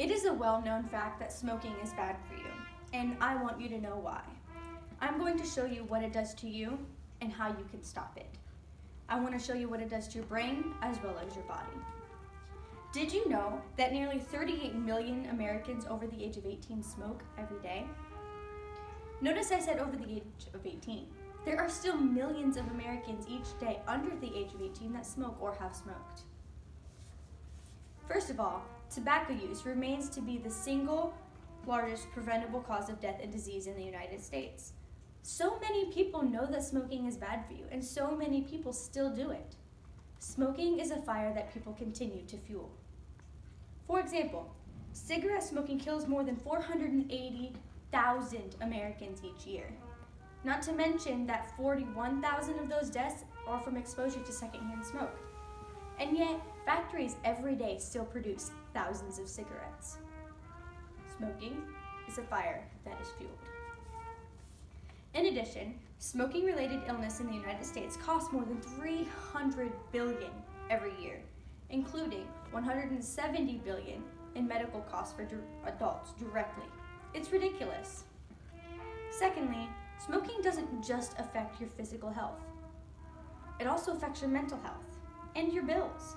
It is a well-known fact that smoking is bad for you, and I want you to know why. I'm going to show you what it does to you and how you can stop it. I want to show you what it does to your brain as well as your body. Did you know that nearly 38 million Americans over the age of 18 smoke every day? Notice I said over the age of 18. There are still millions of Americans each day under the age of 18 that smoke or have smoked. First of all, tobacco use remains to be the single largest preventable cause of death and disease in the United States. So many people know that smoking is bad for you, and so many people still do it. Smoking is a fire that people continue to fuel. For example, cigarette smoking kills more than 480,000 Americans each year. Not to mention that 41,000 of those deaths are from exposure to secondhand smoke. And yet, factories every day still produce thousands of cigarettes. Smoking is a fire that is fueled. In addition, smoking-related illness in the United States costs more than $300 billion every year, including $170 billion in medical costs for adults directly. It's ridiculous. Secondly, smoking doesn't just affect your physical health. It also affects your mental health and your bills.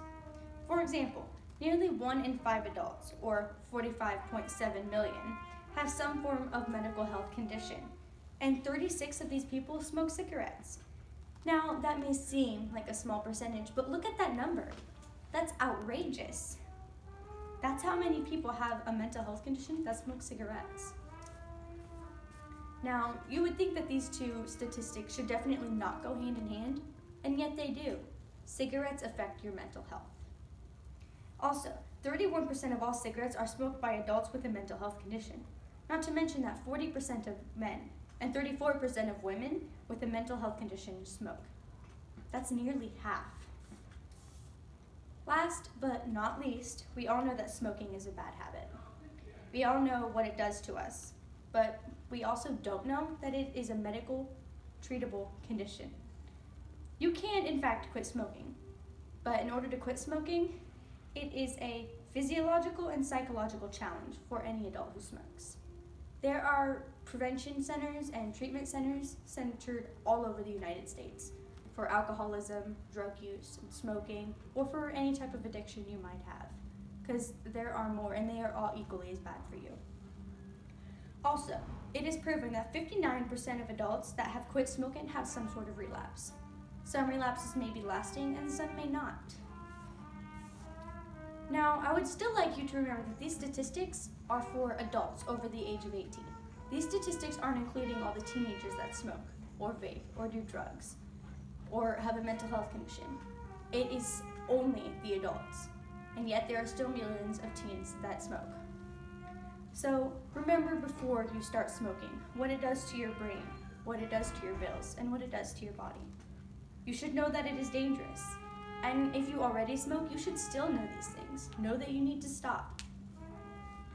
For example, nearly 1 in 5 adults, or 45.7 million, have some form of mental health condition, and 36 of these people smoke cigarettes. Now, that may seem like a small percentage, but look at that number. That's outrageous. That's how many people have a mental health condition that smoke cigarettes. Now, you would think that these two statistics should definitely not go hand in hand, and yet they do. Cigarettes affect your mental health. Also, 31% of all cigarettes are smoked by adults with a mental health condition, not to mention that 40% of men and 34% of women with a mental health condition smoke. That's nearly half. Last but not least, we all know that smoking is a bad habit. We all know what it does to us, but we also don't know that it is a medical, treatable condition. You can, in fact, quit smoking, but in order to quit smoking, it is a physiological and psychological challenge for any adult who smokes. There are prevention centers and treatment centers centered all over the United States for alcoholism, drug use, and smoking, or for any type of addiction you might have, because there are more and they are all equally as bad for you. Also, it is proven that 59% of adults that have quit smoking have some sort of relapse. Some relapses may be lasting and some may not. Now, I would still like you to remember that these statistics are for adults over the age of 18. These statistics aren't including all the teenagers that smoke, or vape, or do drugs, or have a mental health condition. It is only the adults, and yet there are still millions of teens that smoke. So remember before you start smoking what it does to your brain, what it does to your bills, and what it does to your body. You should know that it is dangerous. And if you already smoke, you should still know these things. Know that you need to stop.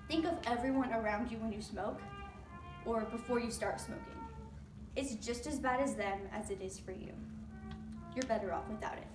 Think of everyone around you when you smoke or before you start smoking. It's just as bad as them as it is for you. You're better off without it.